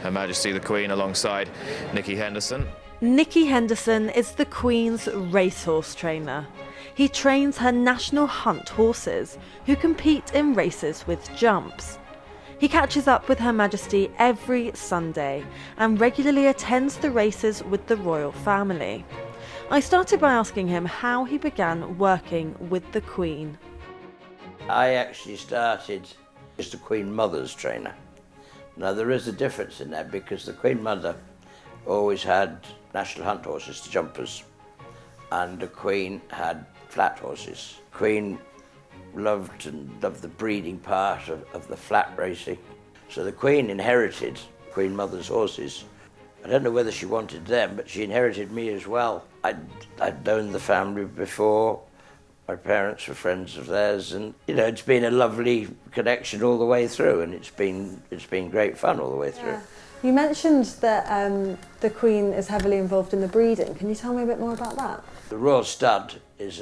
Her Majesty the Queen alongside Nicky Henderson. Nicky Henderson is the Queen's racehorse trainer. He trains her national hunt horses, who compete in races with jumps. He catches up with Her Majesty every Sunday and regularly attends the races with the royal family. I started by asking him how he began working with the Queen. I actually started as the Queen Mother's trainer. Now there is a difference in that because the Queen Mother always had national hunt horses, the jumpers, and the Queen had flat horses. Queen loved the breeding part of the flat racing. So the Queen inherited Queen Mother's horses. I don't know whether she wanted them, but she inherited me as well. I'd known the family before. My parents were friends of theirs, and it's been a lovely connection all the way through, and it's been great fun all the way through. Yeah. You mentioned that the Queen is heavily involved in the breeding. Can you tell me a bit more about that? The Royal Stud is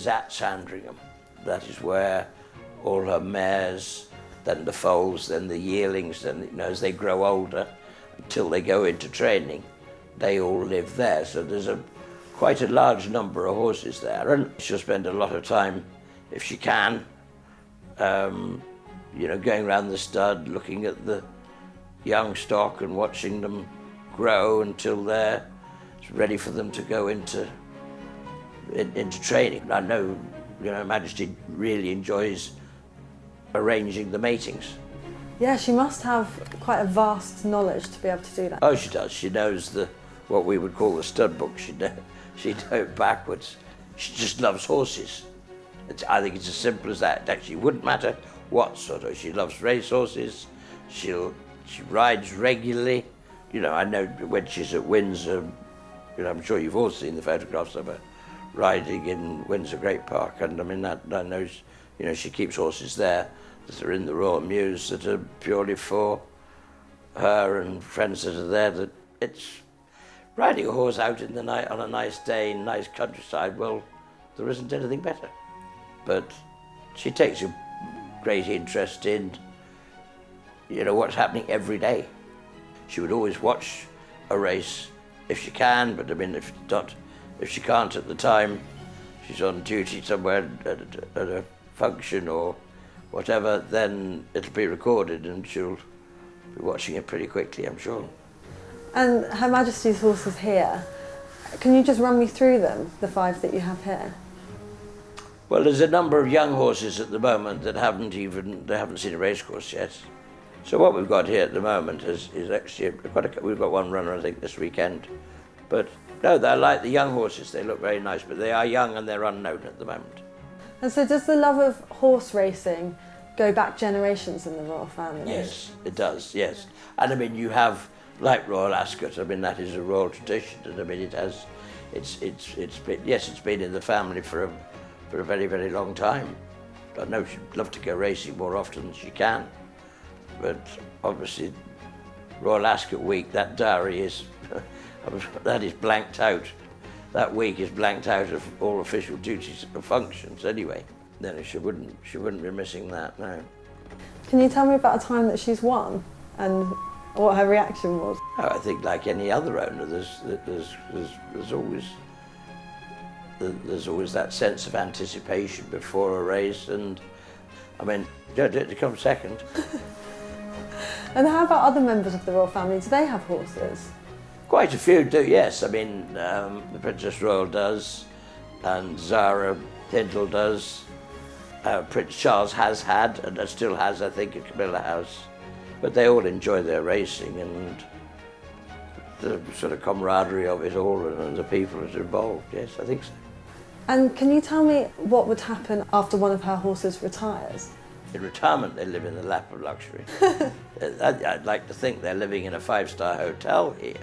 at Sandringham. That is where all her mares, then the foals, then the yearlings, then as they grow older, until they go into training, they all live there. So there's quite a large number of horses there, and she'll spend a lot of time, if she can, going around the stud, looking at the young stock and watching them grow until they're ready for them to go into training. I know, Her Majesty really enjoys arranging the matings. Yeah, she must have quite a vast knowledge to be able to do that. Oh, she does. She knows what we would call the stud book. She knows it backwards. She just loves horses. I think it's as simple as that. It actually wouldn't matter what sort of. She loves racehorses. She rides regularly. I know when she's at Windsor, I'm sure you've all seen the photographs of her riding in Windsor Great Park, and I know, she keeps horses there that are in the Royal Mews that are purely for her and friends that are there. That it's riding a horse out in the night on a nice day in nice countryside. Well, there isn't anything better. But she takes a great interest in, what's happening every day. She would always watch a race if she can, but if she can't at the time, she's on duty somewhere at a function or whatever, then it'll be recorded and she'll be watching it pretty quickly, I'm sure. And Her Majesty's horses here, can you just run me through them, the 5 that you have here? Well, there's a number of young horses at the moment that haven't seen a racecourse yet. So what we've got here at the moment is actually we've got one runner, I think, this weekend. But no, they're like the young horses. They look very nice, but they are young and they're unknown at the moment. And so does the love of horse racing go back generations in the royal family? Yes, it does, yes. And you have, like Royal Ascot, that is a royal tradition, and it's been in the family for a very, very long time. I know she'd love to go racing more often than she can, but obviously Royal Ascot week, that diary is that is blanked out. That week is blanked out of all official duties and functions anyway. Then she wouldn't be missing that, no. Can you tell me about a time that she's won and what her reaction was? Oh, I think like any other owner, there's always that sense of anticipation before a race, and to come second. And how about other members of the royal family? Do they have horses? Quite a few do, yes. The Princess Royal does, and Zara Hindle does. Prince Charles has had, and still has, I think, at Camilla House. But they all enjoy their racing and the sort of camaraderie of it all and the people that are involved, yes, I think so. And can you tell me what would happen after one of her horses retires? In retirement, they live in the lap of luxury. I'd like to think they're living in a 5-star hotel here.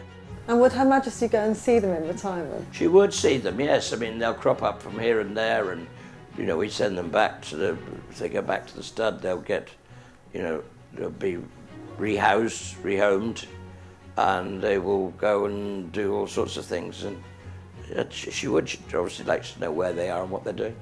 And would Her Majesty go and see them in retirement? She would see them, yes. They'll crop up from here and there, and we send them back if they go back to the stud, they'll get, they'll be rehoused, rehomed, and they will go and do all sorts of things. And she obviously likes to know where they are and what they're doing.